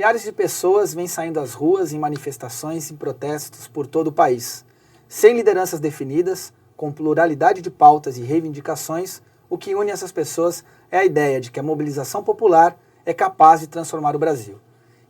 Milhares de pessoas vêm saindo às ruas em manifestações e protestos por todo o país. Sem lideranças definidas, com pluralidade de pautas e reivindicações, o que une essas pessoas é a ideia de que a mobilização popular é capaz de transformar o Brasil.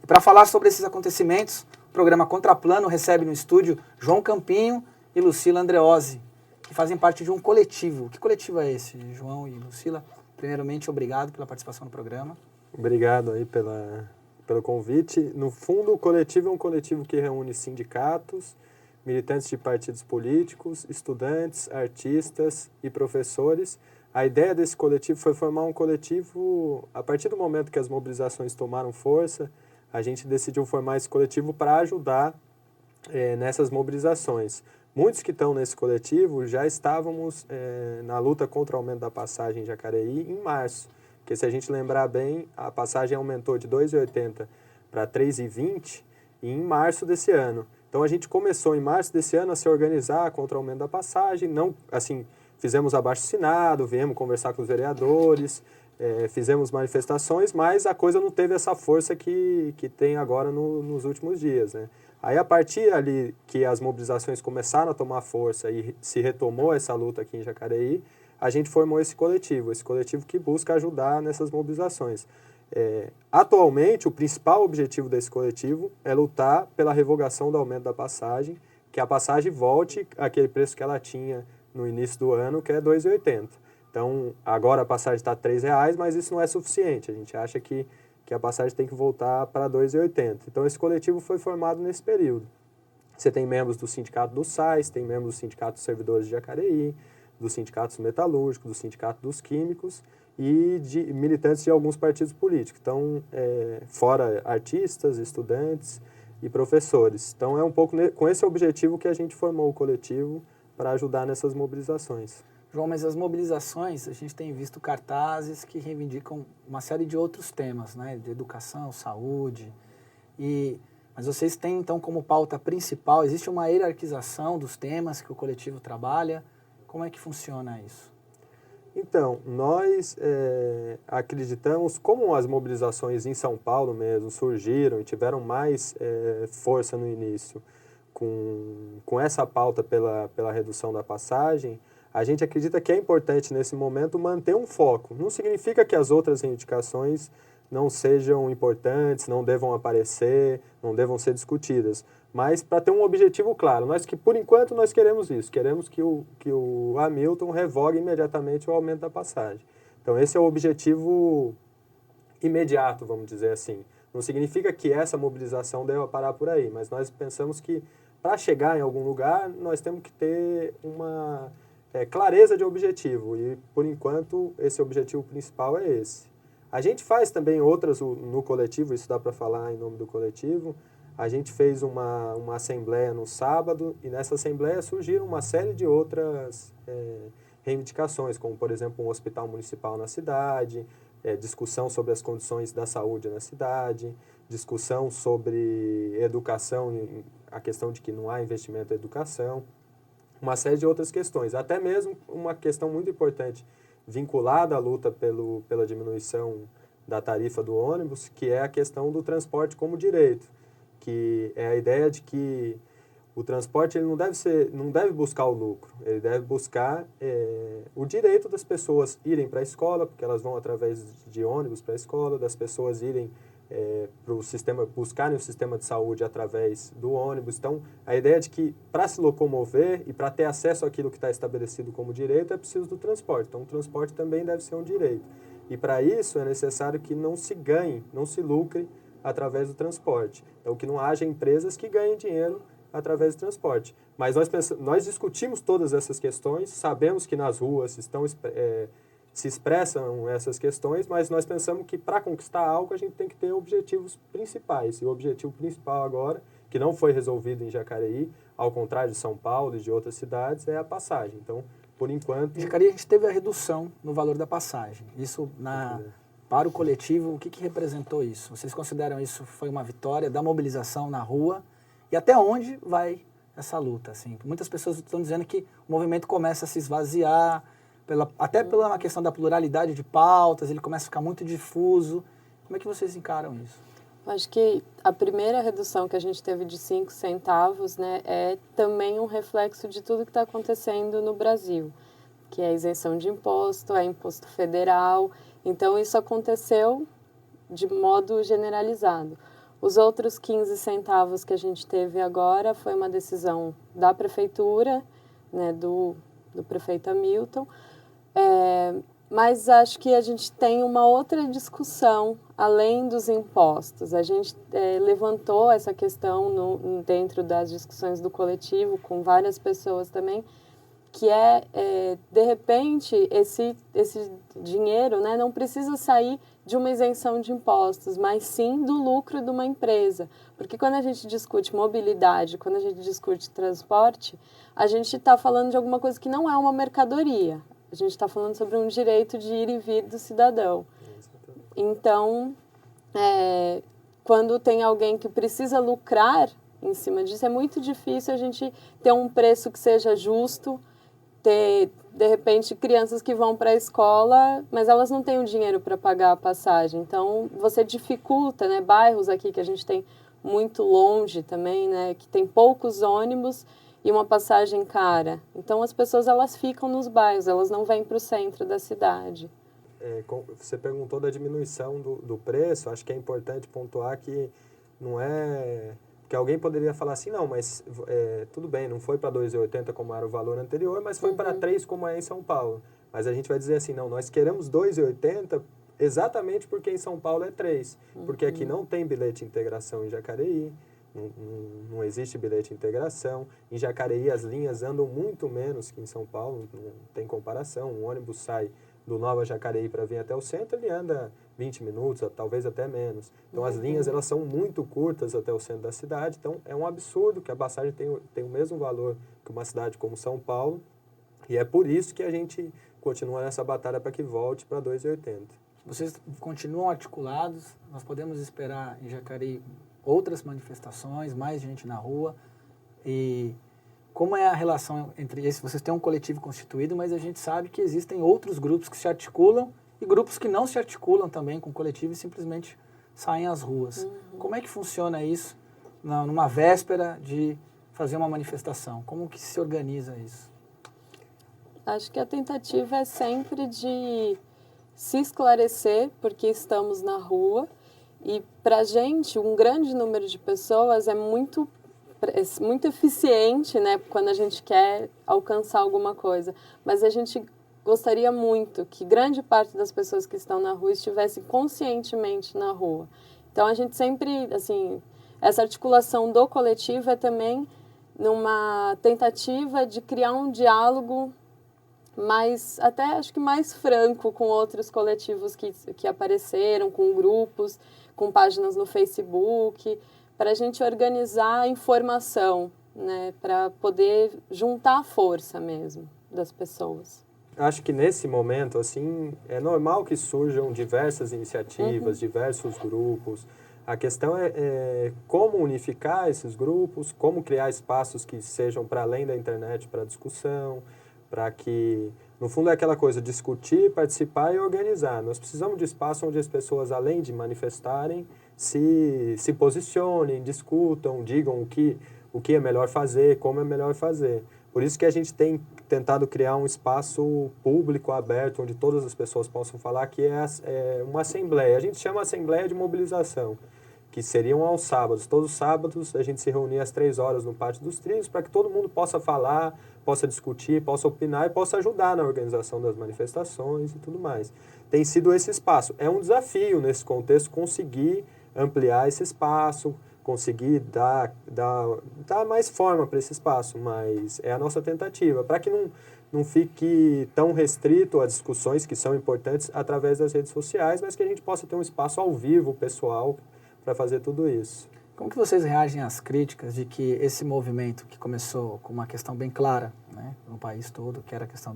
E para falar sobre esses acontecimentos, o programa Contraplano recebe no estúdio João Campinho e Lucila Andreozzi, que fazem parte de um coletivo. Que coletivo é esse, João e Lucila? Primeiramente, obrigado pela participação no programa. Obrigado aí pelo convite. No fundo, o coletivo é um coletivo que reúne sindicatos, militantes de partidos políticos, estudantes, artistas e professores. A ideia desse coletivo foi formar um coletivo, a partir do momento que as mobilizações tomaram força, a gente decidiu formar esse coletivo para ajudar nessas mobilizações. Muitos que estão nesse coletivo já estávamos na luta contra o aumento da passagem em Jacareí em março, porque se a gente lembrar bem, a passagem aumentou de R$ 2,80 para R$ 3,20 em março desse ano. Então a gente começou em março desse ano a se organizar contra o aumento da passagem, não, assim, fizemos abaixo-assinado, viemos conversar com os vereadores, fizemos manifestações, mas a coisa não teve essa força que tem agora nos últimos dias, né? Aí, a partir ali que as mobilizações começaram a tomar força e se retomou essa luta aqui em Jacareí, a gente formou esse coletivo que busca ajudar nessas mobilizações. Atualmente, o principal objetivo desse coletivo é lutar pela revogação do aumento da passagem, que a passagem volte àquele preço que ela tinha no início do ano, que é R$ 2,80. Então, agora a passagem está R$ 3,00, mas isso não é suficiente. A gente acha que a passagem tem que voltar para R$ 2,80. Então, esse coletivo foi formado nesse período. Você tem membros do Sindicato do SAIS, tem membros do Sindicato dos Servidores de Jacareí, dos sindicatos metalúrgicos, do Sindicato dos Químicos e de militantes de alguns partidos políticos. Então, fora artistas, estudantes e professores. Então, é um pouco com esse objetivo que a gente formou o coletivo para ajudar nessas mobilizações. João, mas as mobilizações, a gente tem visto cartazes que reivindicam uma série de outros temas, né? De educação, saúde. Mas vocês têm, então, como pauta principal, existe uma hierarquização dos temas que o coletivo trabalha? Como é que funciona isso? Então, nós acreditamos, como as mobilizações em São Paulo mesmo surgiram e tiveram mais força no início, com essa pauta pela redução da passagem, a gente acredita que é importante, nesse momento, manter um foco. Não significa que as outras reivindicações não sejam importantes, não devam aparecer, não devam ser discutidas, mas para ter um objetivo claro. Por enquanto, nós queremos isso. Queremos que o Hamilton revogue imediatamente o aumento da passagem. Então, esse é o objetivo imediato, vamos dizer assim. Não significa que essa mobilização deva parar por aí, mas nós pensamos que, para chegar em algum lugar, nós temos que ter uma clareza de objetivo, e por enquanto esse objetivo principal é esse. A gente faz também outras no coletivo, isso dá para falar em nome do coletivo. A gente fez uma assembleia no sábado, e nessa assembleia surgiram uma série de outras reivindicações, como por exemplo um hospital municipal na cidade, discussão sobre as condições da saúde na cidade, discussão sobre educação, a questão de que não há investimento em educação, uma série de outras questões, até mesmo uma questão muito importante vinculada à luta pela diminuição da tarifa do ônibus, que é a questão do transporte como direito, que é a ideia de que o transporte ele não deve buscar o lucro, ele deve buscar o direito das pessoas irem para a escola, porque elas vão através de ônibus para a escola, das pessoas irem para o sistema, buscarem o sistema de saúde através do ônibus. Então, a ideia é de que para se locomover e para ter acesso àquilo que está estabelecido como direito é preciso do transporte. Então, o transporte também deve ser um direito. E para isso é necessário que não se ganhe, não se lucre através do transporte. Então, que não haja empresas que ganhem dinheiro através do transporte. Mas nós discutimos todas essas questões, sabemos que nas ruas se expressam essas questões, mas nós pensamos que para conquistar algo a gente tem que ter objetivos principais. E o objetivo principal agora, que não foi resolvido em Jacareí, ao contrário de São Paulo e de outras cidades, é a passagem. Então, por enquanto... Em Jacareí a gente teve a redução no valor da passagem. Isso, para o coletivo, o que representou isso? Vocês consideram isso foi uma vitória da mobilização na rua? E até onde vai essa luta? Assim? Muitas pessoas estão dizendo que o movimento começa a se esvaziar, até pela questão da pluralidade de pautas, ele começa a ficar muito difuso. Como é que vocês encaram isso? Acho que a primeira redução que a gente teve de 5 centavos, né, é também um reflexo de tudo que está acontecendo no Brasil, que é a isenção de imposto, é imposto federal. Então, isso aconteceu de modo generalizado. Os outros 15 centavos que a gente teve agora foi uma decisão da prefeitura, né, do prefeito Hamilton, mas acho que a gente tem uma outra discussão além dos impostos. A gente levantou essa questão dentro das discussões do coletivo, com várias pessoas também, que de repente, esse dinheiro, né, não precisa sair de uma isenção de impostos, mas sim do lucro de uma empresa. Porque quando a gente discute mobilidade, quando a gente discute transporte, a gente está falando de alguma coisa que não é uma mercadoria. A gente está falando sobre um direito de ir e vir do cidadão. Então, quando tem alguém que precisa lucrar em cima disso, é muito difícil a gente ter um preço que seja justo, ter, de repente, crianças que vão para a escola, mas elas não têm o dinheiro para pagar a passagem. Então, você dificulta, né? Bairros aqui que a gente tem muito longe também, né? Que tem poucos ônibus e uma passagem cara. Então, as pessoas, elas ficam nos bairros, elas não vêm para o centro da cidade. Você perguntou da diminuição do preço, acho que é importante pontuar que não é... Porque alguém poderia falar assim, não, mas tudo bem, não foi para 2,80 como era o valor anterior, mas foi para 3 como é em São Paulo. Mas a gente vai dizer assim, não, nós queremos 2,80 exatamente porque em São Paulo é 3. Porque aqui não tem bilhete de integração em Jacareí, não existe bilhete de integração. Em Jacareí as linhas andam muito menos que em São Paulo, não tem comparação. Um ônibus sai do Nova Jacareí para vir até o centro, ele anda 20 minutos, talvez até menos. Então, as linhas, elas são muito curtas até o centro da cidade, então é um absurdo que a passagem tem o mesmo valor que uma cidade como São Paulo, e é por isso que a gente continua nessa batalha para que volte para 2,80. Vocês continuam articulados, nós podemos esperar em Jacareí outras manifestações, mais gente na rua, e como é a relação entre esses? Vocês têm um coletivo constituído, mas a gente sabe que existem outros grupos que se articulam e grupos que não se articulam também com o coletivo e simplesmente saem às ruas. Como é que funciona isso numa véspera de fazer uma manifestação? Como que se organiza isso? Acho que a tentativa é sempre de se esclarecer porque estamos na rua e, para a gente, um grande número de pessoas é muito eficiente, né, quando a gente quer alcançar alguma coisa. Mas a gente gostaria muito que grande parte das pessoas que estão na rua estivessem conscientemente na rua. Então, a gente sempre, assim, essa articulação do coletivo é também numa tentativa de criar um diálogo mais, até acho que mais franco com outros coletivos que apareceram, com grupos, com páginas no Facebook, para a gente organizar a informação, né, para poder juntar a força mesmo das pessoas. Acho que nesse momento, assim, é normal que surjam diversas iniciativas, diversos grupos. A questão é como unificar esses grupos, como criar espaços que sejam para além da internet para discussão, para que, no fundo, é aquela coisa, discutir, participar e organizar. Nós precisamos de espaço onde as pessoas, além de manifestarem, se posicionem, discutam, digam o que é melhor fazer, como é melhor fazer. Por isso que a gente tem tentado criar um espaço público, aberto, onde todas as pessoas possam falar, que é uma assembleia. A gente chama assembleia de mobilização, que seriam aos sábados. Todos os sábados a gente se reunia às 3 horas no Pátio dos Trilhos para que todo mundo possa falar, possa discutir, possa opinar e possa ajudar na organização das manifestações e tudo mais. Tem sido esse espaço. É um desafio nesse contexto conseguir ampliar esse espaço, conseguir dar mais forma para esse espaço, mas é a nossa tentativa, para que não fique tão restrito a discussões que são importantes através das redes sociais, mas que a gente possa ter um espaço ao vivo, pessoal, para fazer tudo isso. Como que vocês reagem às críticas de que esse movimento, que começou com uma questão bem clara, né, no país todo, que era a questão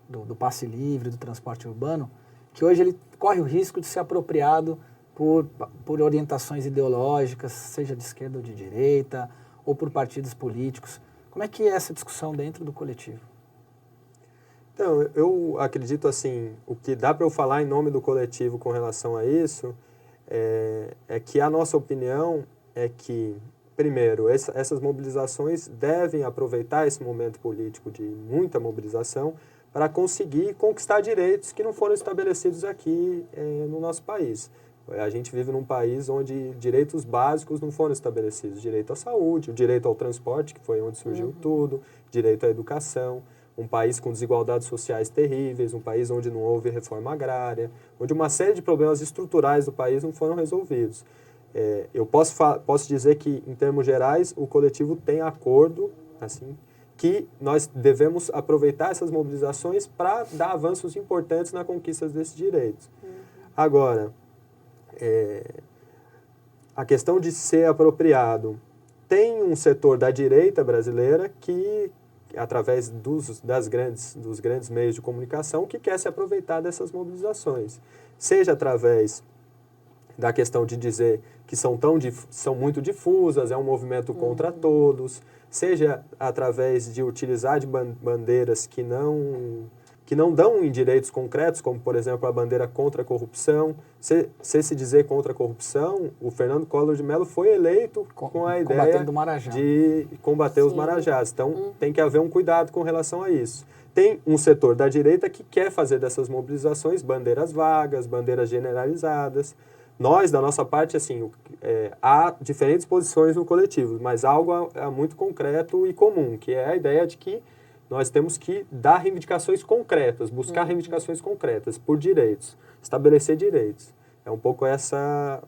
do passe livre, do transporte urbano, que hoje ele corre o risco de ser apropriado por orientações ideológicas, seja de esquerda ou de direita, ou por partidos políticos? Como é que é essa discussão dentro do coletivo? Então, eu acredito assim, o que dá para eu falar em nome do coletivo com relação a isso é que a nossa opinião é que, primeiro, essas mobilizações devem aproveitar esse momento político de muita mobilização para conseguir conquistar direitos que não foram estabelecidos aqui no nosso país. A gente vive num país onde direitos básicos não foram estabelecidos. Direito à saúde, o direito ao transporte, que foi onde surgiu tudo, direito à educação. Um país com desigualdades sociais terríveis, um país onde não houve reforma agrária, onde uma série de problemas estruturais do país não foram resolvidos. Eu posso dizer que, em termos gerais, o coletivo tem acordo, assim, que nós devemos aproveitar essas mobilizações para dar avanços importantes na conquista desses direitos. Agora, a questão de ser apropriado, tem um setor da direita brasileira que, através dos grandes meios de comunicação, que quer se aproveitar dessas mobilizações. Seja através da questão de dizer que são muito difusas, é um movimento contra todos, seja através de utilizar de bandeiras que não dão em direitos concretos, como, por exemplo, a bandeira contra a corrupção. Se dizer contra a corrupção, o Fernando Collor de Mello foi eleito com a ideia de combater os marajás. Então, tem que haver um cuidado com relação a isso. Tem um setor da direita que quer fazer dessas mobilizações bandeiras vagas, bandeiras generalizadas. Nós, da nossa parte, assim, há diferentes posições no coletivo, mas algo muito concreto e comum, que é a ideia de que nós temos que dar reivindicações concretas, buscar reivindicações concretas por direitos, estabelecer direitos. É um pouco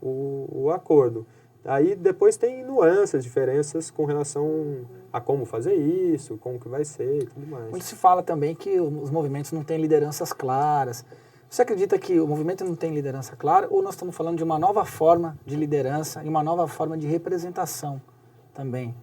o acordo. Aí depois tem nuances, diferenças com relação a como fazer isso, como que vai ser e tudo mais. Muito se fala também que os movimentos não têm lideranças claras. Você acredita que o movimento não tem liderança clara ou nós estamos falando de uma nova forma de liderança e uma nova forma de representação também?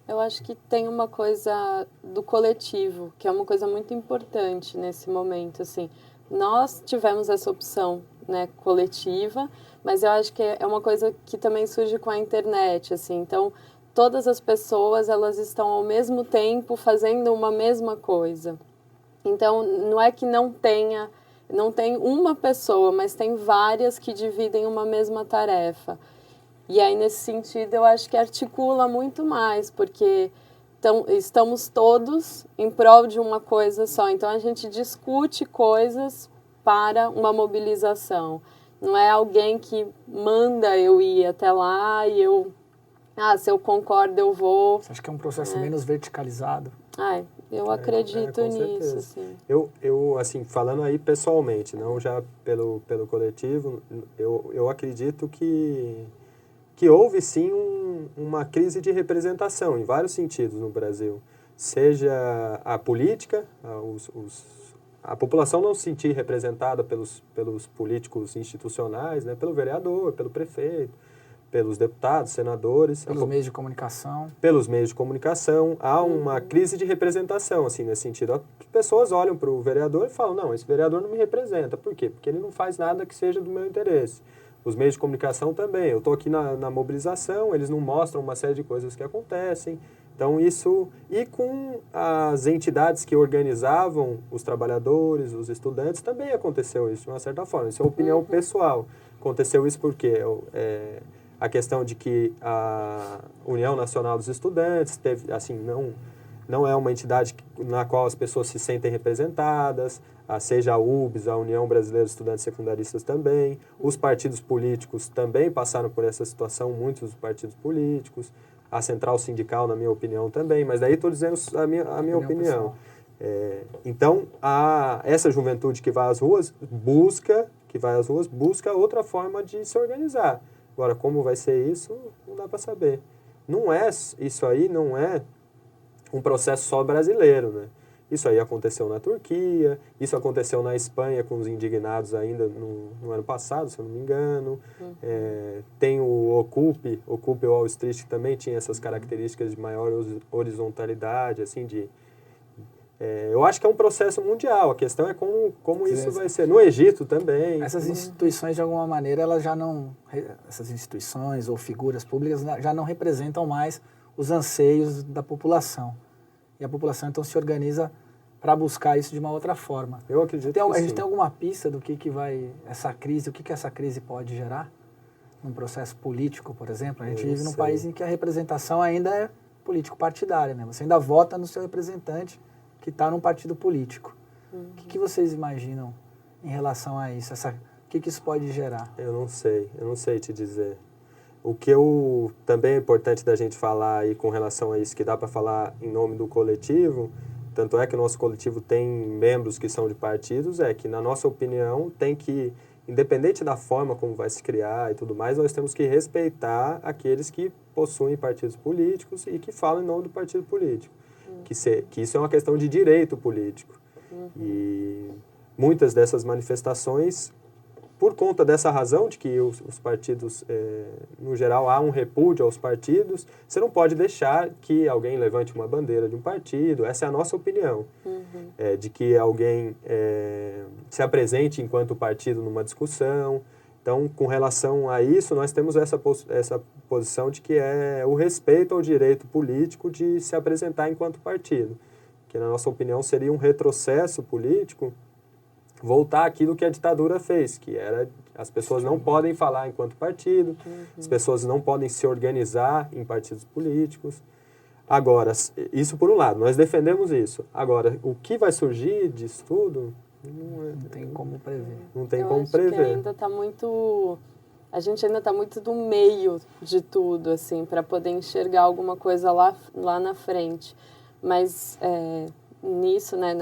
Eu acho que tem uma coisa do coletivo, que é uma coisa muito importante nesse momento, assim. Nós tivemos essa opção, né, coletiva, mas eu acho que é uma coisa que também surge com a internet, assim. Então, todas as pessoas, elas estão ao mesmo tempo fazendo uma mesma coisa. Então, não é que não tem uma pessoa, mas tem várias que dividem uma mesma tarefa. E aí, nesse sentido, eu acho que articula muito mais, porque estamos todos em prol de uma coisa só. Então, a gente discute coisas para uma mobilização. Não é alguém que manda eu ir até lá e se eu concordo, eu vou. Você acha que é um processo menos verticalizado? Eu acredito nisso, assim. Eu, assim, falando aí pessoalmente, não já pelo coletivo, eu acredito que houve sim uma crise de representação em vários sentidos no Brasil. Seja a política, a população não se sentir representada pelos políticos institucionais, né, pelo vereador, pelo prefeito, pelos deputados, senadores. Pelos meios de comunicação. Pelos meios de comunicação. Há uma crise de representação, assim, nesse sentido. As pessoas olham para o vereador e falam, não, esse vereador não me representa. Por quê? Porque ele não faz nada que seja do meu interesse. Os meios de comunicação também. Eu estou aqui na mobilização, eles não mostram uma série de coisas que acontecem. Então, isso... E com as entidades que organizavam os trabalhadores, os estudantes, também aconteceu isso, de uma certa forma. Isso é uma opinião pessoal. Aconteceu isso porque a questão de que a União Nacional dos Estudantes teve, assim, não é uma entidade na qual as pessoas se sentem representadas, seja a UBS, a União Brasileira de Estudantes Secundaristas também. Os partidos políticos também passaram por essa situação, muitos partidos políticos. A Central Sindical, na minha opinião, também. Mas daí estou dizendo a minha opinião. Então, essa juventude que vai às ruas busca outra forma de se organizar. Agora, como vai ser isso, não dá para saber. Isso aí não é um processo só brasileiro, né? Isso aí aconteceu na Turquia, isso aconteceu na Espanha com os indignados ainda no ano passado, se eu não me engano. Tem o Occupy Wall Street, que também tinha essas características de maior horizontalidade, assim, eu acho que é um processo mundial. A questão é como isso vai ser. No Egito também. Essas instituições, de alguma maneira, essas instituições ou figuras públicas já não representam mais os anseios da população. E a população, então, se organiza para buscar isso de uma outra forma. Eu acredito que A gente sim. tem alguma pista do que vai essa crise, o que essa crise pode gerar num processo político, por exemplo? A gente vive num país em que a representação ainda é político-partidária, né? Você ainda vota no seu representante que está num partido político. O que vocês imaginam em relação a isso? O que isso pode gerar? Eu não sei te dizer. O que também é importante da gente falar aí com relação a isso, que dá para falar em nome do coletivo, tanto é que o nosso coletivo tem membros que são de partidos, é que, na nossa opinião, tem que, independente da forma como vai se criar e tudo mais, nós temos que respeitar aqueles que possuem partidos políticos e que falam em nome do partido político. Que isso é uma questão de direito político. E muitas dessas manifestações, por conta dessa razão de que os partidos, no geral, há um repúdio aos partidos, você não pode deixar que alguém levante uma bandeira de um partido. Essa é a nossa opinião, de que alguém se apresente enquanto partido numa discussão. Então, com relação a isso, nós temos essa posição de que é o respeito ao direito político de se apresentar enquanto partido, que, na nossa opinião, seria um retrocesso político voltar àquilo que a ditadura fez, que era as pessoas não podem falar enquanto partido, as pessoas não podem se organizar em partidos políticos. Agora, isso por um lado, nós defendemos isso. Agora, o que vai surgir disso tudo, não tem como prever. Não tem Eu como acho prever. Que ainda tá muito... A gente ainda está muito no meio de tudo, assim, para poder enxergar alguma coisa lá na frente. Mas nisso, né,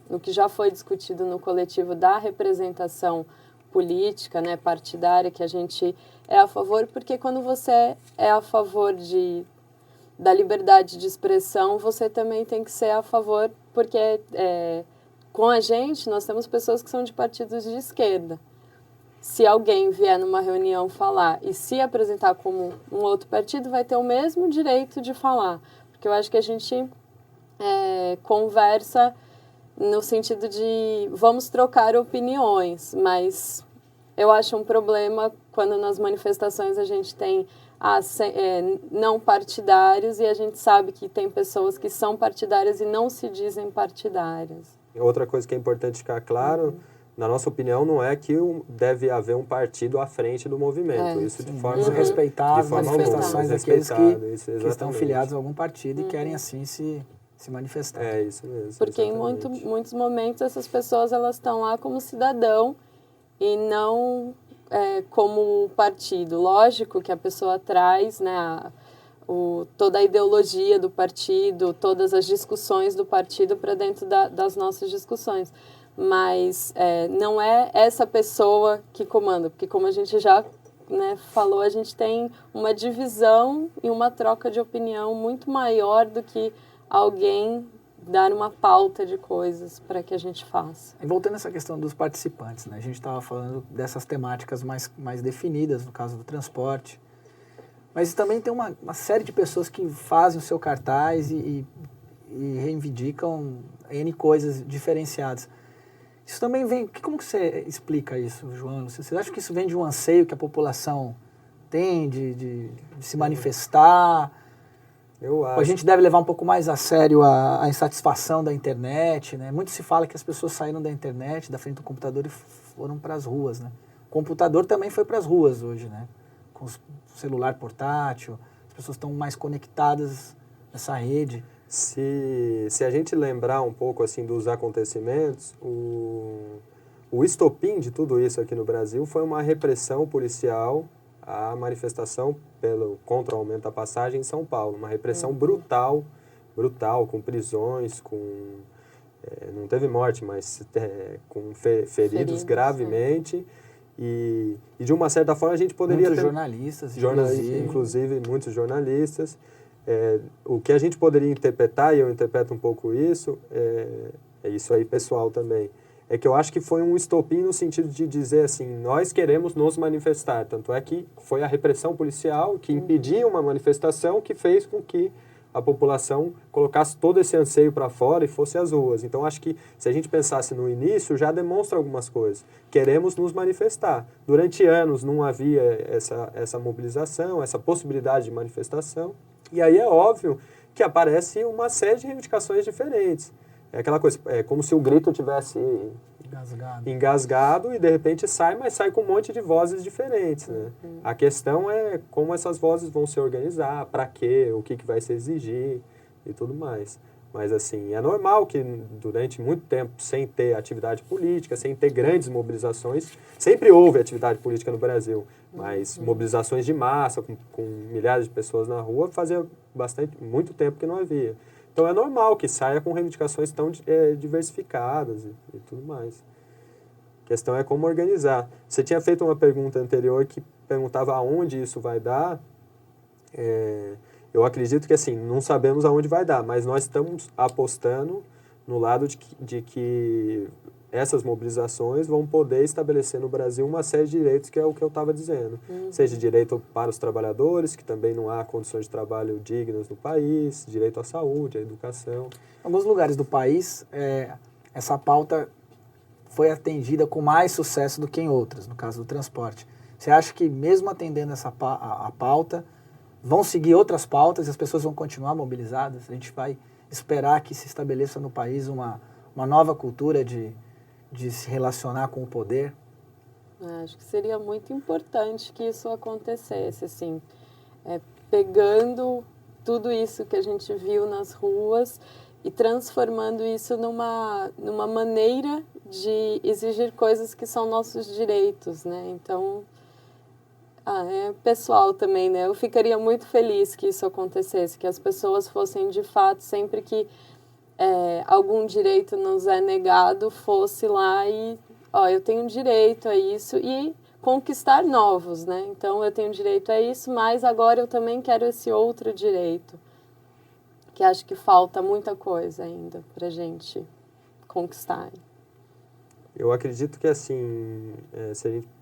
no que já foi discutido no coletivo da representação política, né, partidária, que a gente é a favor, porque quando você é a favor da liberdade de expressão, você também tem que ser a favor, porque com a gente nós temos pessoas que são de partidos de esquerda. Se alguém vier numa reunião falar e se apresentar como um outro partido, vai ter o mesmo direito de falar, porque eu acho que a gente conversa no sentido de vamos trocar opiniões, mas eu acho um problema quando nas manifestações a gente tem não partidários e a gente sabe que tem pessoas que são partidárias e não se dizem partidárias. Outra coisa que é importante ficar claro, na nossa opinião, não é que deve haver um partido à frente do movimento. Isso de forma respeitar as manifestações daqueles que estão filiados a algum partido e querem assim se manifestar. É isso mesmo. Porque em muitos momentos essas pessoas elas estão lá como cidadão e não como partido. Lógico que a pessoa traz, né, toda a ideologia do partido, todas as discussões do partido para dentro das nossas discussões. Mas não é essa pessoa que comanda, porque como a gente já falou, a gente tem uma divisão e uma troca de opinião muito maior do que alguém dar uma pauta de coisas para que a gente faça. E voltando a essa questão dos participantes, né? A gente estava falando dessas temáticas mais definidas, no caso do transporte, mas também tem uma série de pessoas que fazem o seu cartaz e reivindicam N coisas diferenciadas. Isso também vem... Como que você explica isso, João? Você acha que isso vem de um anseio que a população tem de se manifestar? Eu acho. A gente deve levar um pouco mais a sério a insatisfação da internet, né? Muito se fala que as pessoas saíram da internet, da frente do computador e foram para as ruas, né? O computador também foi para as ruas hoje, né? Com o celular portátil, as pessoas estão mais conectadas nessa rede. Se a gente lembrar um pouco assim dos acontecimentos, o estopim de tudo isso aqui no Brasil foi uma repressão policial à manifestação contra o aumento da passagem em São Paulo. Uma repressão brutal, com prisões, não teve morte, mas com feridos gravemente. E de uma certa forma a gente poderia muitos jornalistas, inclusive muitos jornalistas. O que a gente poderia interpretar, e eu interpreto um pouco isso, é isso aí pessoal também, é que eu acho que foi um estopim no sentido de dizer assim, nós queremos nos manifestar, tanto é que foi a repressão policial que impedia uma manifestação que fez com que a população colocasse todo esse anseio para fora e fosse às ruas. Então, acho que se a gente pensasse no início, já demonstra algumas coisas. Queremos nos manifestar. Durante anos não havia essa mobilização, essa possibilidade de manifestação. E aí é óbvio que aparece uma série de reivindicações diferentes. é aquela coisa, é como se o grito tivesse engasgado e de repente sai, mas sai com um monte de vozes diferentes, né? A questão é como essas vozes vão se organizar, para quê, o que vai se exigir e tudo mais. Mas, assim, é normal que durante muito tempo, sem ter atividade política, sem ter grandes mobilizações, sempre houve atividade política no Brasil, mas mobilizações de massa, com milhares de pessoas na rua, fazia muito tempo que não havia. Então, é normal que saia com reivindicações tão diversificadas e tudo mais. A questão é como organizar. Você tinha feito uma pergunta anterior que perguntava aonde isso vai dar. Eu acredito que, assim, não sabemos aonde vai dar, mas nós estamos apostando no lado de que essas mobilizações vão poder estabelecer no Brasil uma série de direitos, que é o que eu estava dizendo. Seja direito para os trabalhadores, que também não há condições de trabalho dignas no país, direito à saúde, à educação. Em alguns lugares do país, essa pauta foi atendida com mais sucesso do que em outras, no caso do transporte. Você acha que, mesmo atendendo a pauta, vão seguir outras pautas e as pessoas vão continuar mobilizadas? A gente vai esperar que se estabeleça no país uma nova cultura de se relacionar com o poder? Acho que seria muito importante que isso acontecesse, assim, pegando tudo isso que a gente viu nas ruas e transformando isso numa maneira de exigir coisas que são nossos direitos, né? Então, é pessoal também, né? Eu ficaria muito feliz que isso acontecesse, que as pessoas fossem, de fato, sempre que algum direito nos é negado, fosse lá e, eu tenho direito a isso e conquistar novos, né? Então, eu tenho direito a isso, mas agora eu também quero esse outro direito, que acho que falta muita coisa ainda pra gente conquistar. Eu acredito que, assim,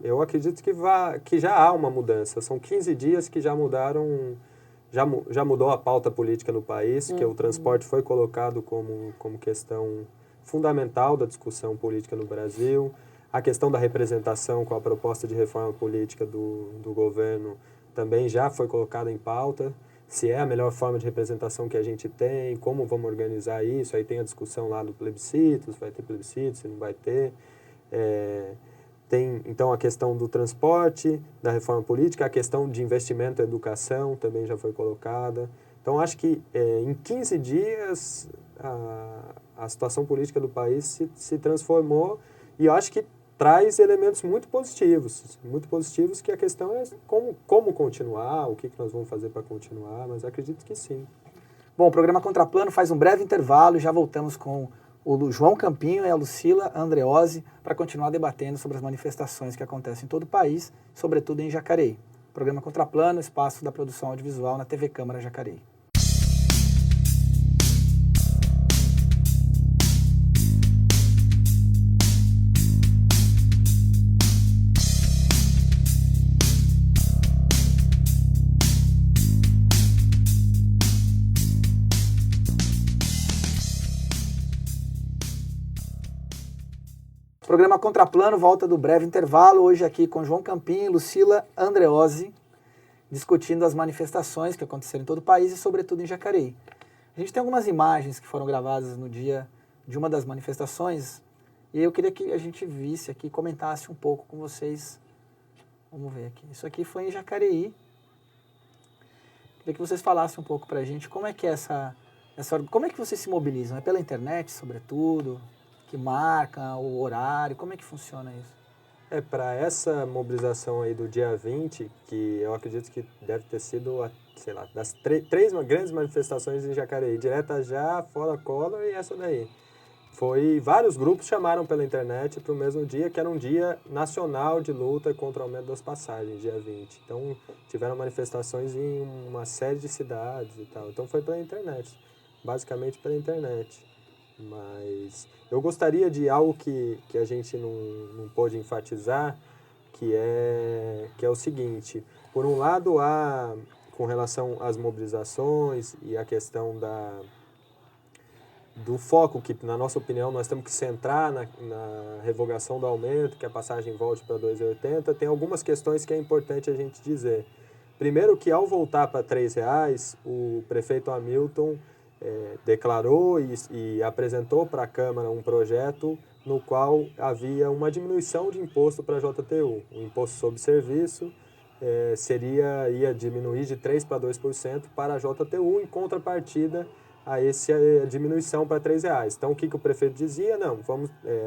eu acredito que já há uma mudança. São 15 dias que já mudaram, já mudou a pauta política no país, que o transporte foi colocado como questão fundamental da discussão política no Brasil. A questão da representação com a proposta de reforma política do governo também já foi colocada em pauta. Se é a melhor forma de representação que a gente tem, como vamos organizar isso. Aí tem a discussão lá do plebiscito, se vai ter plebiscito, se não vai ter. Tem, então, a questão do transporte, da reforma política, a questão de investimento em educação também já foi colocada. Então, acho que em 15 dias a situação política do país se transformou e eu acho que traz elementos muito positivos que a questão é como continuar, o que nós vamos fazer para continuar, mas acredito que sim. Bom, o programa Contraplano faz um breve intervalo e já voltamos com o João Campinho e a Lucila Andreozzi para continuar debatendo sobre as manifestações que acontecem em todo o país, sobretudo em Jacareí. Programa Contraplano, espaço da produção audiovisual na TV Câmara Jacareí. Programa Contraplano volta do breve intervalo, hoje aqui com João Campinho e Lucila Andreozzi, discutindo as manifestações que aconteceram em todo o país e sobretudo em Jacareí. A gente tem algumas imagens que foram gravadas no dia de uma das manifestações e eu queria que a gente visse aqui, comentasse um pouco com vocês. Vamos ver aqui. Isso aqui foi em Jacareí. Queria que vocês falassem um pouco pra gente como é que é como é que vocês se mobilizam? É pela internet, sobretudo? Que marca o horário? Como é que funciona isso? Para essa mobilização aí do dia 20, que eu acredito que deve ter sido, sei lá, das três grandes manifestações em Jacareí, Direta Já, Fora Collor e essa daí. Vários grupos chamaram pela internet para o mesmo dia, que era um dia nacional de luta contra o aumento das passagens, dia 20. Então, tiveram manifestações em uma série de cidades e tal. Então, foi pela internet, basicamente pela internet. Mas eu gostaria de algo que a gente não pôde enfatizar, que é o seguinte. Por um lado, com relação às mobilizações e a questão do foco, que na nossa opinião nós temos que centrar na revogação do aumento, que a passagem volte para R$ 2,80, tem algumas questões que é importante a gente dizer. Primeiro que ao voltar para R$ 3,00, o prefeito Hamilton declarou e apresentou para a Câmara um projeto no qual havia uma diminuição de imposto para a JTU. O imposto sobre serviço ia diminuir de 3% para 2% para a JTU, em contrapartida a essa diminuição para R$3. Então, o que o prefeito dizia? Não,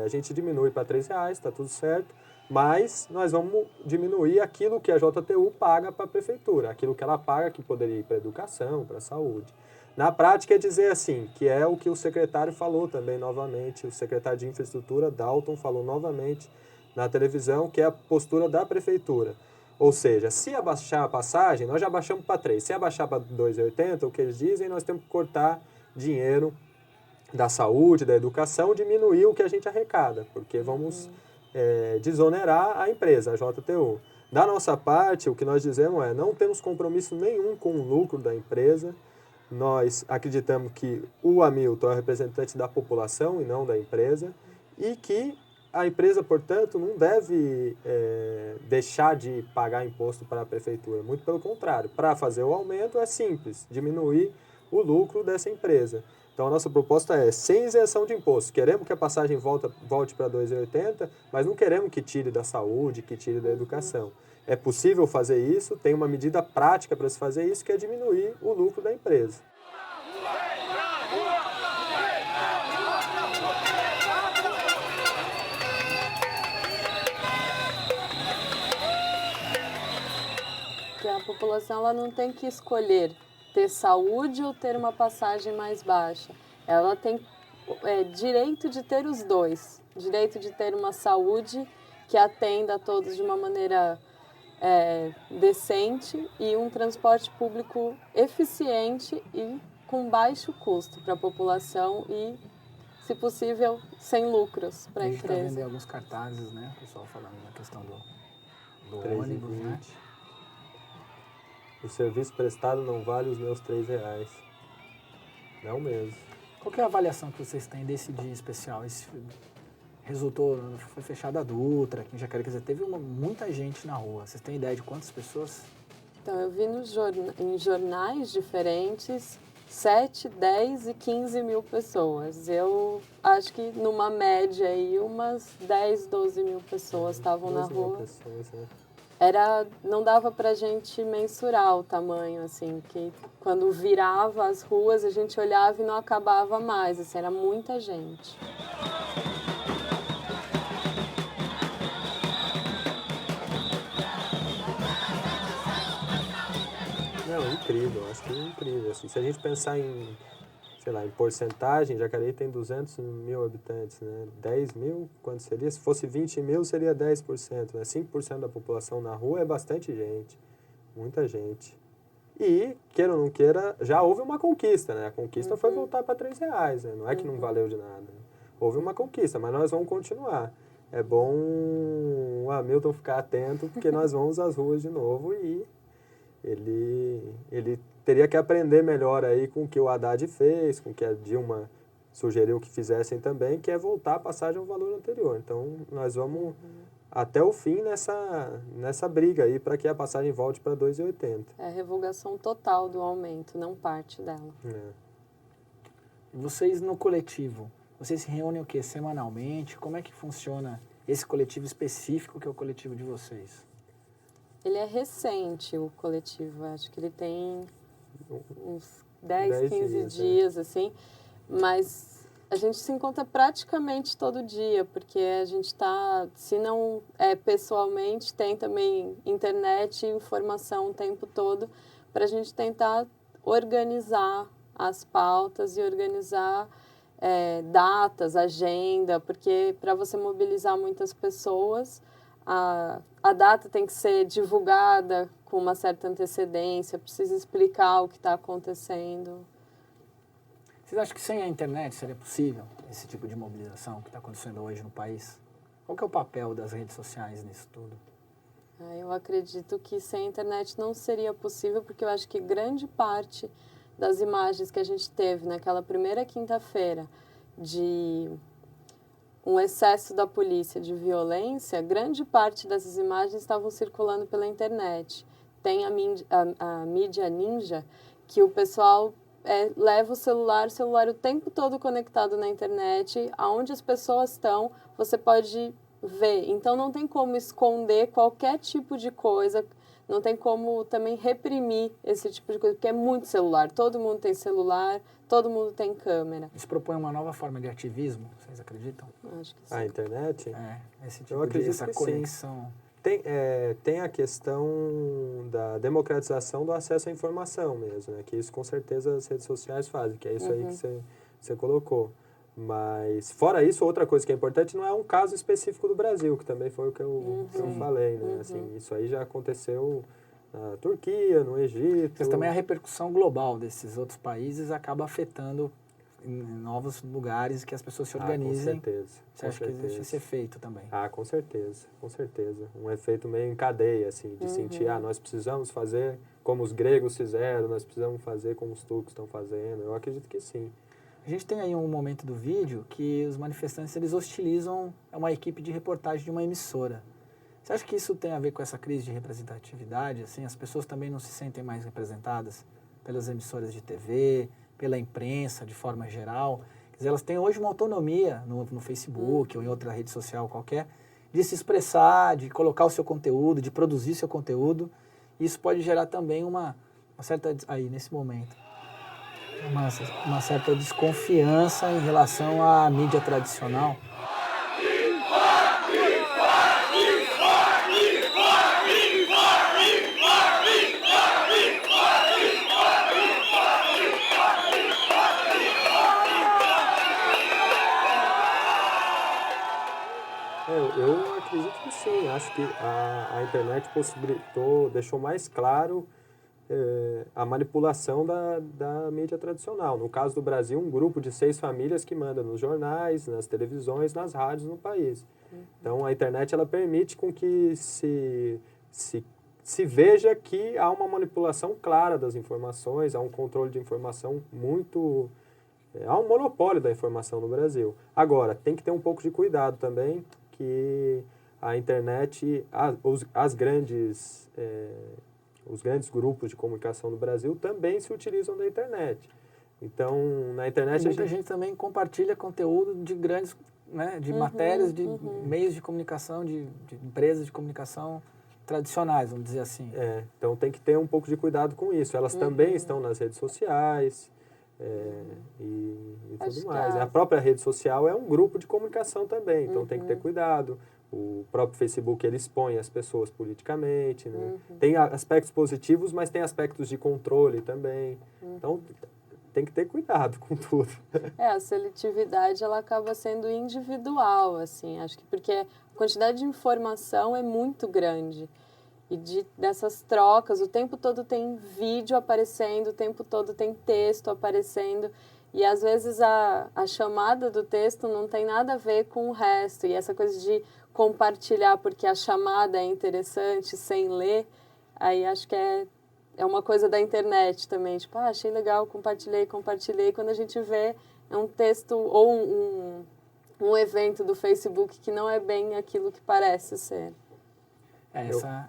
a gente diminui para R$3, está tudo certo, mas nós vamos diminuir aquilo que a JTU paga para a prefeitura, aquilo que ela paga que poderia ir para a educação, para a saúde. Na prática, é dizer assim, que é o que o secretário falou também novamente, o secretário de Infraestrutura, Dalton, falou novamente na televisão, que é a postura da prefeitura. Ou seja, se abaixar a passagem, nós já baixamos para 3. Se abaixar para 2,80, o que eles dizem, nós temos que cortar dinheiro da saúde, da educação, diminuir o que a gente arrecada, porque vamos desonerar a empresa, a JTU. Da nossa parte, o que nós dizemos não temos compromisso nenhum com o lucro da empresa. Nós acreditamos que o Hamilton é o representante da população e não da empresa, e que a empresa, portanto, não deve deixar de pagar imposto para a prefeitura. Muito pelo contrário, para fazer o aumento é simples, diminuir o lucro dessa empresa. Então, a nossa proposta é sem isenção de imposto. Queremos que a passagem volte para 2,80, mas não queremos que tire da saúde, que tire da educação. É possível fazer isso, tem uma medida prática para se fazer isso, que é diminuir o lucro da empresa. Que a população ela não tem que escolher ter saúde ou ter uma passagem mais baixa. Ela tem direito de ter os dois. Direito de ter uma saúde que atenda a todos de uma maneira decente e um transporte público eficiente e com baixo custo para a população e, se possível, sem lucros para a empresa. A gente está vendo alguns cartazes, né? O pessoal falando da questão do ônibus, né? O serviço prestado não vale os meus R$3. Não mesmo. Qual que é a avaliação que vocês têm desse dia especial? Foi fechada a Dutra, aqui em Jacareí, quer dizer, teve muita gente na rua. Vocês têm ideia de quantas pessoas? Então, eu vi em jornais diferentes 7, 10 e 15 mil pessoas. Eu acho que numa média aí umas 10, 12 mil pessoas estavam na rua. Pessoas, né? Não dava pra gente mensurar o tamanho, assim, que quando virava as ruas a gente olhava e não acabava mais, assim, era muita gente. Não, incrível, acho que é incrível. Assim, se a gente pensar em porcentagem, Jacareí tem 200 mil habitantes, né? 10 mil, quanto seria? Se fosse 20 mil, seria 10%. Né? 5% da população na rua é bastante gente, muita gente. E, queira ou não queira, já houve uma conquista, né? A conquista foi voltar para R$3, né? Não é que não valeu de nada. Né? Houve uma conquista, mas nós vamos continuar. É bom o Hamilton ficar atento, porque nós vamos às ruas de novo e ele teria que aprender melhor aí com o que o Haddad fez, com o que a Dilma sugeriu que fizessem também, que é voltar a passagem ao valor anterior. Então, nós vamos até o fim nessa briga aí para que a passagem volte para 2,80. É a revogação total do aumento, não parte dela. Vocês no coletivo, vocês se reúnem o quê? Semanalmente? Como é que funciona esse coletivo específico que é o coletivo de vocês? Ele é recente, o coletivo. Acho que ele tem uns 10, 15 dias, assim. Mas a gente se encontra praticamente todo dia, porque a gente está, se não pessoalmente, tem também internet e informação o tempo todo para a gente tentar organizar as pautas e organizar datas, agenda, porque para você mobilizar muitas pessoas, a data tem que ser divulgada com uma certa antecedência, precisa explicar o que está acontecendo. Vocês acham que sem a internet seria possível esse tipo de mobilização que está acontecendo hoje no país? Qual que é o papel das redes sociais nisso tudo? Eu acredito que sem a internet não seria possível, porque eu acho que grande parte das imagens que a gente teve naquela primeira quinta-feira de um excesso da polícia de violência, grande parte dessas imagens estavam circulando pela internet. Tem a mídia ninja, que o pessoal leva o celular o tempo todo conectado na internet, aonde as pessoas estão, você pode ver. Então não tem como esconder qualquer tipo de coisa, não tem como também reprimir esse tipo de coisa, porque é muito celular, todo mundo tem celular, todo mundo tem câmera. Isso propõe uma nova forma de ativismo, vocês acreditam? Acho que sim. A internet? Esse Eu tipo acredito essa que sim. conexão. Tem a questão da democratização do acesso à informação mesmo, né? Que isso com certeza as redes sociais fazem, que é isso aí que você colocou. Mas, fora isso, outra coisa que é importante não é um caso específico do Brasil, que também foi o que eu falei, né? Assim, isso aí já aconteceu na Turquia, no Egito. Mas também a repercussão global desses outros países acaba afetando em novos lugares que as pessoas se organizem. Com certeza. Você acha que existe esse efeito também? Com certeza, com certeza. Um efeito meio em cadeia, assim, de sentir, nós precisamos fazer como os gregos fizeram, nós precisamos fazer como os turcos estão fazendo. Eu acredito que sim. A gente tem aí um momento do vídeo que os manifestantes eles hostilizam uma equipe de reportagem de uma emissora. Você acha que isso tem a ver com essa crise de representatividade? Assim, as pessoas também não se sentem mais representadas pelas emissoras de TV, pela imprensa de forma geral? Quer dizer, elas têm hoje uma autonomia no Facebook ou em outra rede social qualquer de se expressar, de colocar o seu conteúdo, de produzir seu conteúdo. Isso pode gerar também uma certa, aí nesse momento, uma certa desconfiança em relação à mídia tradicional. Eu acredito que sim. Acho que a internet deixou mais claro a manipulação da mídia tradicional. No caso do Brasil, um grupo de 6 famílias que manda nos jornais, nas televisões, nas rádios no país. Então, a internet ela permite com que se veja que há uma manipulação clara das informações, há um controle de informação muito... há um monopólio da informação no Brasil. Agora, tem que ter um pouco de cuidado também, que a internet, os grandes grupos de comunicação no Brasil também se utilizam da internet. Então, na internet... Muita gente também compartilha conteúdo de grandes, né, de matérias, de meios de comunicação, de empresas de comunicação tradicionais, vamos dizer assim. Então tem que ter um pouco de cuidado com isso. Elas também estão nas redes sociais e tudo mais. A própria rede social é um grupo de comunicação também, então tem que ter cuidado. O próprio Facebook, ele expõe as pessoas politicamente, né? Tem aspectos positivos, mas tem aspectos de controle também. Então, tem que ter cuidado com tudo. A seletividade, ela acaba sendo individual, assim, acho que porque a quantidade de informação é muito grande. E dessas trocas, o tempo todo tem vídeo aparecendo, o tempo todo tem texto aparecendo. E às vezes a chamada do texto não tem nada a ver com o resto. E essa coisa de compartilhar porque a chamada é interessante sem ler, aí acho que é uma coisa da internet também. Tipo, achei legal, compartilhei. Quando a gente vê, é um texto ou um evento do Facebook que não é bem aquilo que parece ser.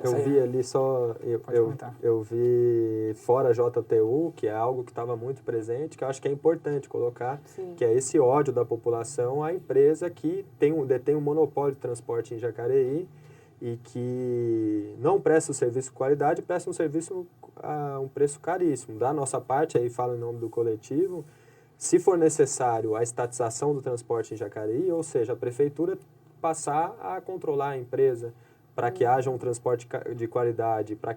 Eu vi ali só, eu vi fora JTU, que é algo que estava muito presente, que eu acho que é importante colocar, que é esse ódio da população à empresa que detém um monopólio de transporte em Jacareí e que não presta o serviço de qualidade, presta um serviço a um preço caríssimo. Da nossa parte, aí falo em nome do coletivo, se for necessário a estatização do transporte em Jacareí, ou seja, a prefeitura passar a controlar a empresa, para que haja um transporte de qualidade, para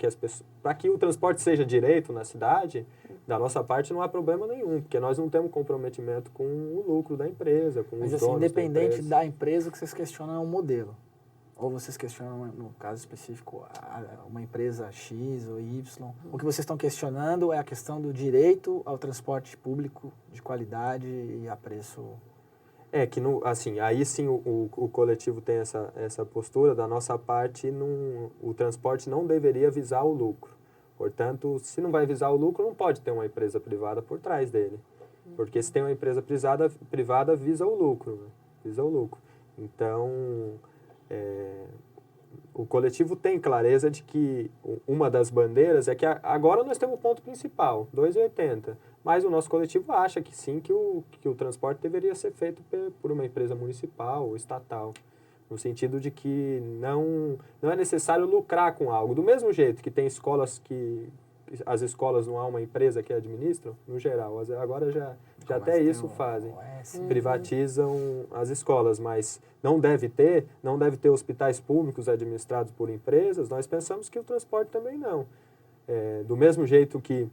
que o transporte seja direito na cidade, da nossa parte não há problema nenhum, porque nós não temos comprometimento com o lucro da empresa, com os donos da empresa. Mas independente da empresa, o que vocês questionam é um modelo. Ou vocês questionam, no caso específico, uma empresa X ou Y. O que vocês estão questionando é a questão do direito ao transporte público de qualidade e a preço... aí sim o coletivo tem essa postura. Da nossa parte, o transporte não deveria visar o lucro. Portanto, se não vai visar o lucro, não pode ter uma empresa privada por trás dele. Porque se tem uma empresa privada visa o lucro. Né? Visa o lucro. Então, o coletivo tem clareza de que uma das bandeiras é que agora nós temos o ponto principal, 2,80, mas o nosso coletivo acha que sim, que o transporte deveria ser feito por uma empresa municipal ou estatal, no sentido de que não é necessário lucrar com algo. Do mesmo jeito que tem escolas as escolas não há uma empresa que administram, no geral, agora já até isso fazem, privatizam as escolas, mas não deve ter hospitais públicos administrados por empresas, nós pensamos que o transporte também não. Do mesmo jeito que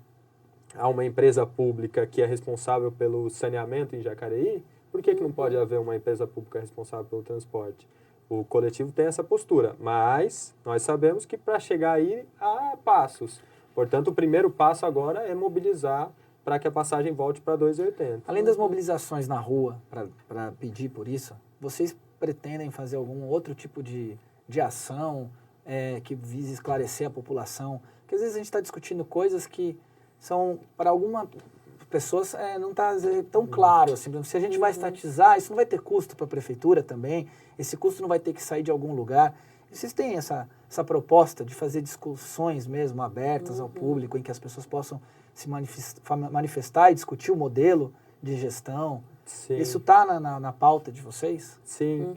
há uma empresa pública que é responsável pelo saneamento em Jacareí, por que não pode haver uma empresa pública responsável pelo transporte? O coletivo tem essa postura, mas nós sabemos que para chegar aí há passos. Portanto, o primeiro passo agora é mobilizar para que a passagem volte para 2,80. Além das mobilizações na rua para pedir por isso, vocês pretendem fazer algum outro tipo de ação que vise esclarecer a população? Porque às vezes a gente está discutindo coisas que são, para algumas pessoas, não está tão claro. Assim, se a gente vai estatizar, isso não vai ter custo para a prefeitura também, esse custo não vai ter que sair de algum lugar. Vocês têm essa proposta de fazer discussões mesmo abertas ao público, em que as pessoas possam se manifestar e discutir o modelo de gestão? Sim. Isso está na pauta de vocês? Sim,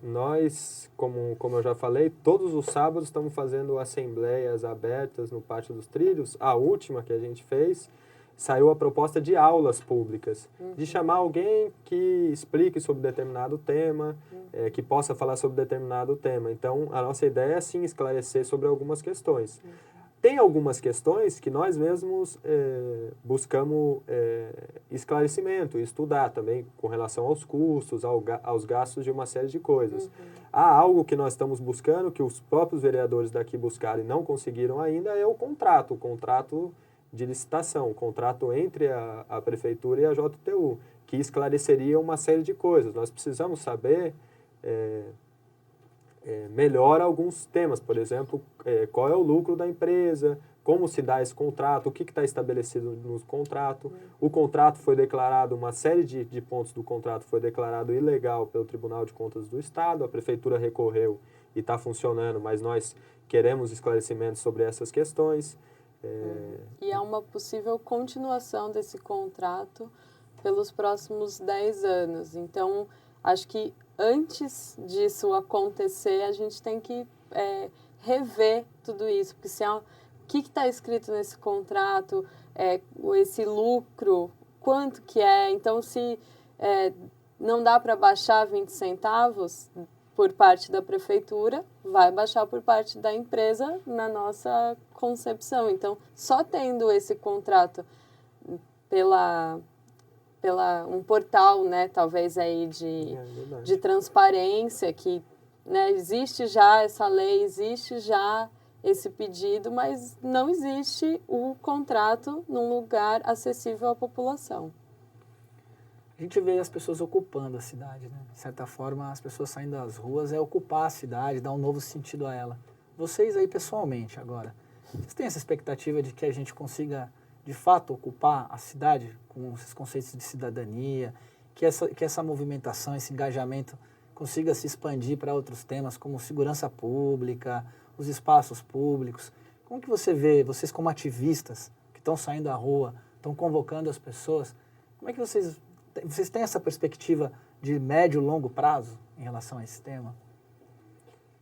nós, como eu já falei, todos os sábados estamos fazendo assembleias abertas no Pátio dos Trilhos. A última que a gente fez, saiu a proposta de aulas públicas, de chamar alguém que explique sobre determinado tema, que possa falar sobre determinado tema. Então, a nossa ideia é, sim, esclarecer sobre algumas questões. Tem algumas questões que nós mesmos buscamos esclarecimento e estudar também com relação aos custos, aos gastos de uma série de coisas. Há algo que nós estamos buscando, que os próprios vereadores daqui buscaram e não conseguiram ainda, é o contrato de licitação, o contrato entre a Prefeitura e a JTU, que esclareceria uma série de coisas. Nós precisamos saber melhor alguns temas, por exemplo, qual é o lucro da empresa, como se dá esse contrato, o que está estabelecido no contrato. O contrato foi declarado, uma série de pontos do contrato foi declarado ilegal pelo Tribunal de Contas do Estado, a Prefeitura recorreu e está funcionando, mas nós queremos esclarecimentos sobre essas questões. E há uma possível continuação desse contrato pelos próximos 10 anos. Então, acho que antes disso acontecer, a gente tem que rever tudo isso. Porque o que está escrito nesse contrato, esse lucro, quanto que é. Então, se não dá para baixar 20 centavos por parte da prefeitura, vai baixar por parte da empresa na nossa concepção. Então, só tendo esse contrato pela um portal, né, talvez aí de transparência, que, né, existe já essa lei, existe já esse pedido, mas não existe o contrato num lugar acessível à população. A gente vê as pessoas ocupando a cidade, né? De certa forma, as pessoas saindo das ruas ocupar a cidade, dar um novo sentido a ela. Vocês aí, pessoalmente, agora, vocês têm essa expectativa de que a gente consiga, de fato, ocupar a cidade com esses conceitos de cidadania, que essa movimentação, esse engajamento consiga se expandir para outros temas como segurança pública, os espaços públicos? Como que você vê, vocês como ativistas que estão saindo à rua, estão convocando as pessoas, como é que vocês têm essa perspectiva de médio e longo prazo em relação a esse tema?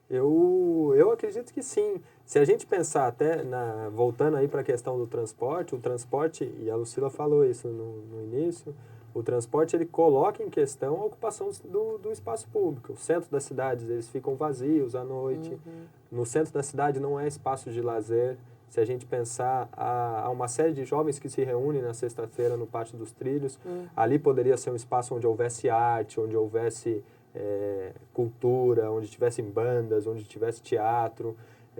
Eu acredito que sim. Se a gente pensar até, voltando aí para a questão do transporte, o transporte, e a Lucila falou isso no início, o transporte ele coloca em questão a ocupação do espaço público. O centro das cidades, eles ficam vazios à noite. No centro da cidade não é espaço de lazer. Se a gente pensar, há uma série de jovens que se reúnem na sexta-feira no Pátio dos Trilhos. Ali poderia ser um espaço onde houvesse arte, onde houvesse cultura, onde tivessem bandas, onde tivesse teatro,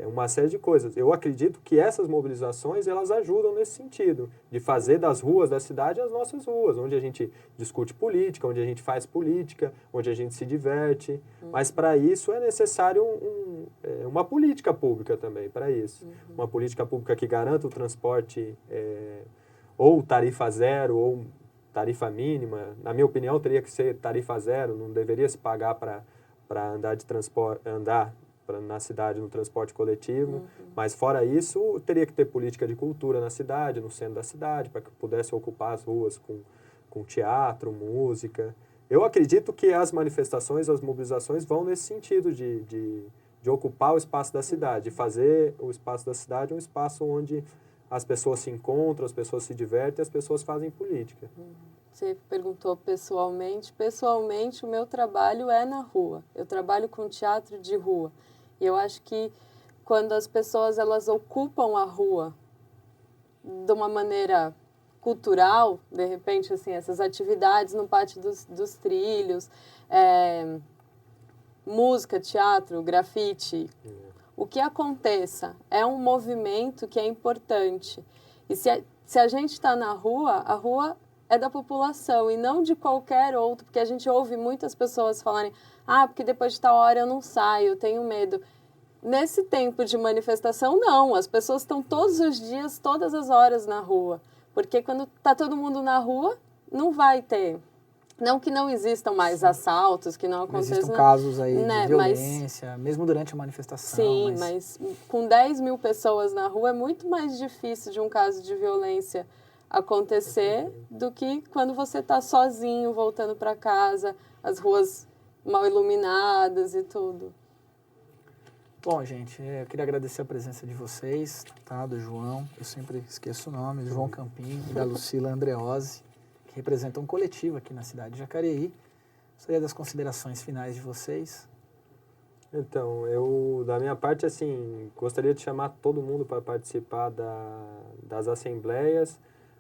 uma série de coisas. Eu acredito que essas mobilizações, elas ajudam nesse sentido, de fazer das ruas da cidade as nossas ruas, onde a gente discute política, onde a gente faz política, onde a gente se diverte. Mas para isso é necessário uma política pública também, para isso. Uma política pública que garanta o transporte ou tarifa zero ou tarifa mínima. Na minha opinião, teria que ser tarifa zero, não deveria se pagar para andar na cidade, no transporte coletivo. Mas fora isso, teria que ter política de cultura na cidade, no centro da cidade, para que pudesse ocupar as ruas com teatro, música. Eu acredito que as manifestações, as mobilizações vão nesse sentido de ocupar o espaço da cidade, de fazer o espaço da cidade um espaço onde as pessoas se encontram, as pessoas se divertem, as pessoas fazem política. Você perguntou pessoalmente. Pessoalmente, o meu trabalho é na rua. Eu trabalho com teatro de rua. E eu acho que quando as pessoas elas ocupam a rua de uma maneira cultural, de repente, assim, essas atividades no Pátio dos Trilhos, música, teatro, grafite, o que aconteça é um movimento que é importante. E se a gente está na rua, a rua é da população e não de qualquer outro, porque a gente ouve muitas pessoas falarem, porque depois de tal hora eu não saio, eu tenho medo. Nesse tempo de manifestação, não, as pessoas estão todos os dias, todas as horas na rua, porque quando está todo mundo na rua, não vai ter... Não que não existam mais assaltos, que não aconteçam... Existam casos aí de violência, mesmo durante a manifestação. Sim, mas com 10 mil pessoas na rua é muito mais difícil de um caso de violência acontecer do que quando você está sozinho, voltando para casa, as ruas mal iluminadas e tudo. Bom, gente, eu queria agradecer a presença de vocês, tá? Do João, eu sempre esqueço o nome, João Campim, e da Lucila Andreozzi, que representam um coletivo aqui na cidade de Jacareí. Gostaria das considerações finais de vocês. Então, eu, da minha parte, assim, gostaria de chamar todo mundo para participar das assembleias,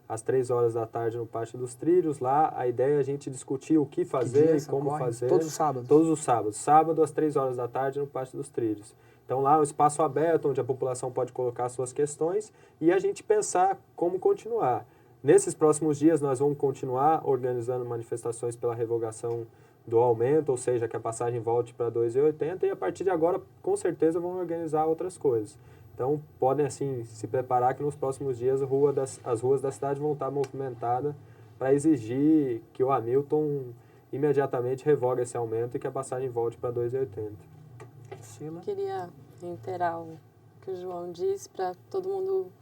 às 3 horas da tarde no Pátio dos Trilhos. Lá, a ideia é a gente discutir o que fazer e como fazer. Todos os sábados? Todos os sábados. Sábado, às 3 horas da tarde, no Pátio dos Trilhos. Então, lá é um espaço aberto, onde a população pode colocar suas questões e a gente pensar como continuar. Nesses próximos dias, nós vamos continuar organizando manifestações pela revogação do aumento, ou seja, que a passagem volte para R$ 2,80, e a partir de agora, com certeza, vão organizar outras coisas. Então, podem, assim, se preparar que nos próximos dias as ruas da cidade vão estar movimentadas para exigir que o Hamilton imediatamente revogue esse aumento e que a passagem volte para R$ 2,80. Eu queria reiterar o que o João disse, para todo mundo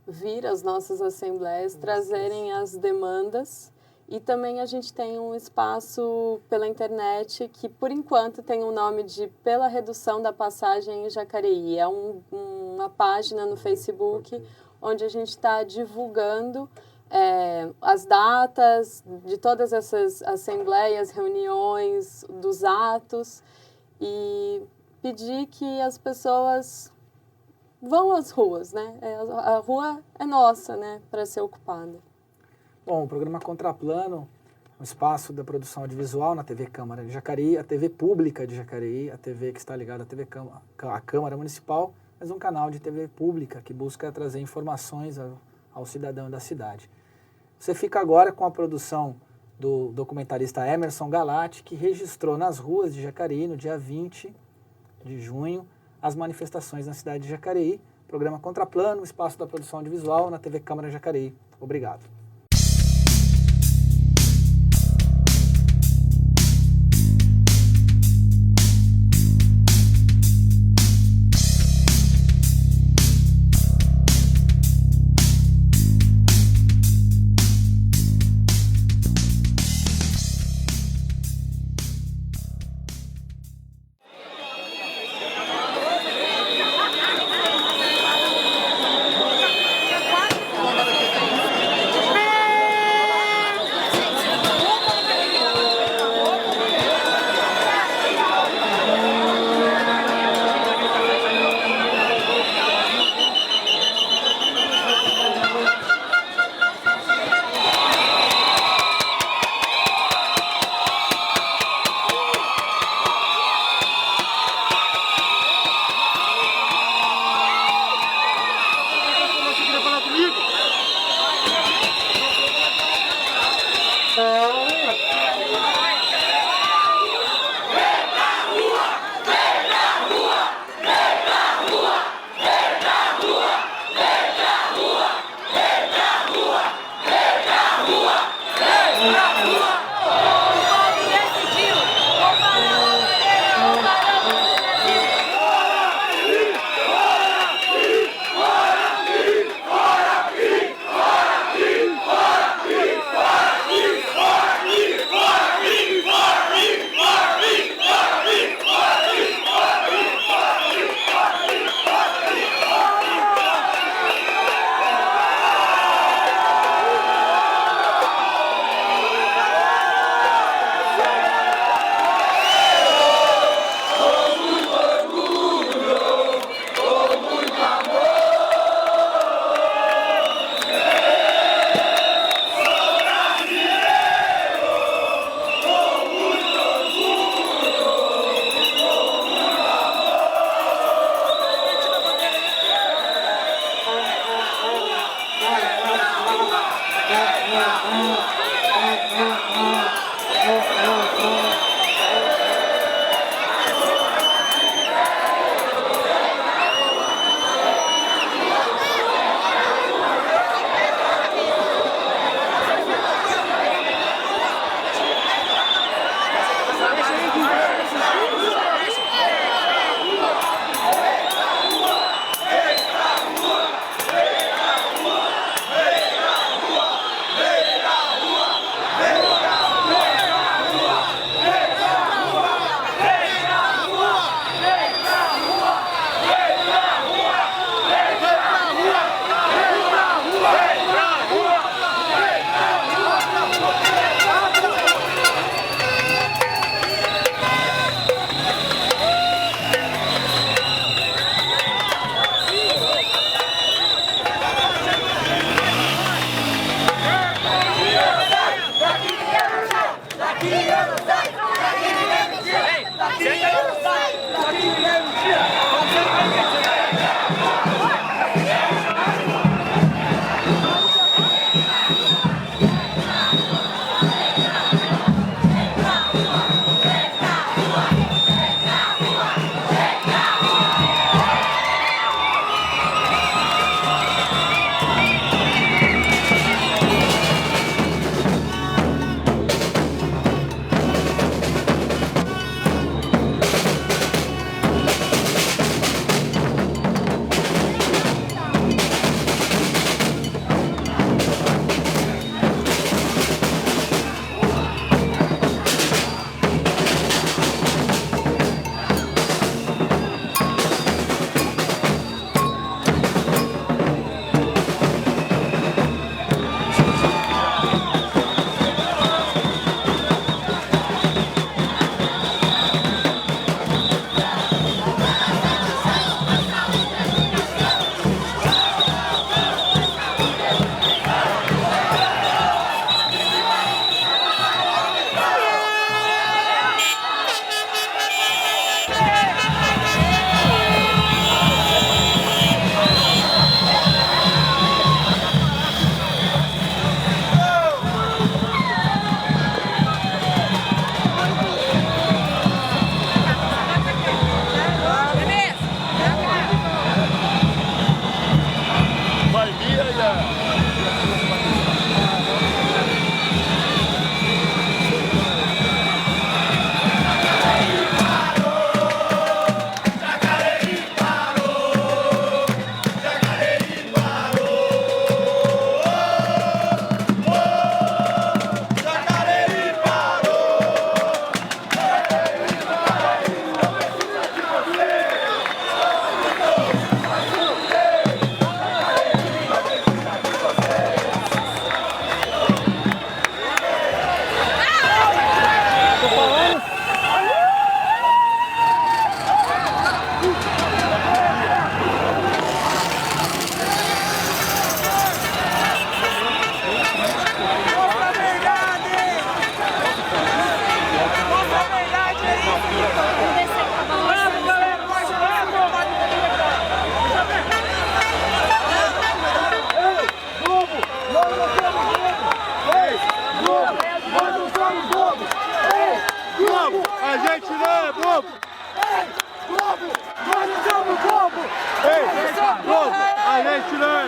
vir às nossas assembleias, trazerem as demandas. E também a gente tem um espaço pela internet que, por enquanto, tem o nome de Pela Redução da Passagem em Jacareí. É uma página no Facebook onde a gente está divulgando as datas de todas essas assembleias, reuniões, dos atos, e pedir que as pessoas vão às ruas, né? A rua é nossa, né, para ser ocupada. Bom, o programa Contraplano, um espaço da produção audiovisual na TV Câmara de Jacareí, a TV pública de Jacareí, a TV que está ligada à Câmara Municipal, mas um canal de TV pública que busca trazer informações ao cidadão da cidade. Você fica agora com a produção do documentarista Emerson Galati, que registrou nas ruas de Jacareí, no dia 20 de junho, as manifestações na cidade de Jacareí. Programa Contraplano, espaço da produção audiovisual na TV Câmara de Jacareí. Obrigado.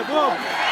Globo!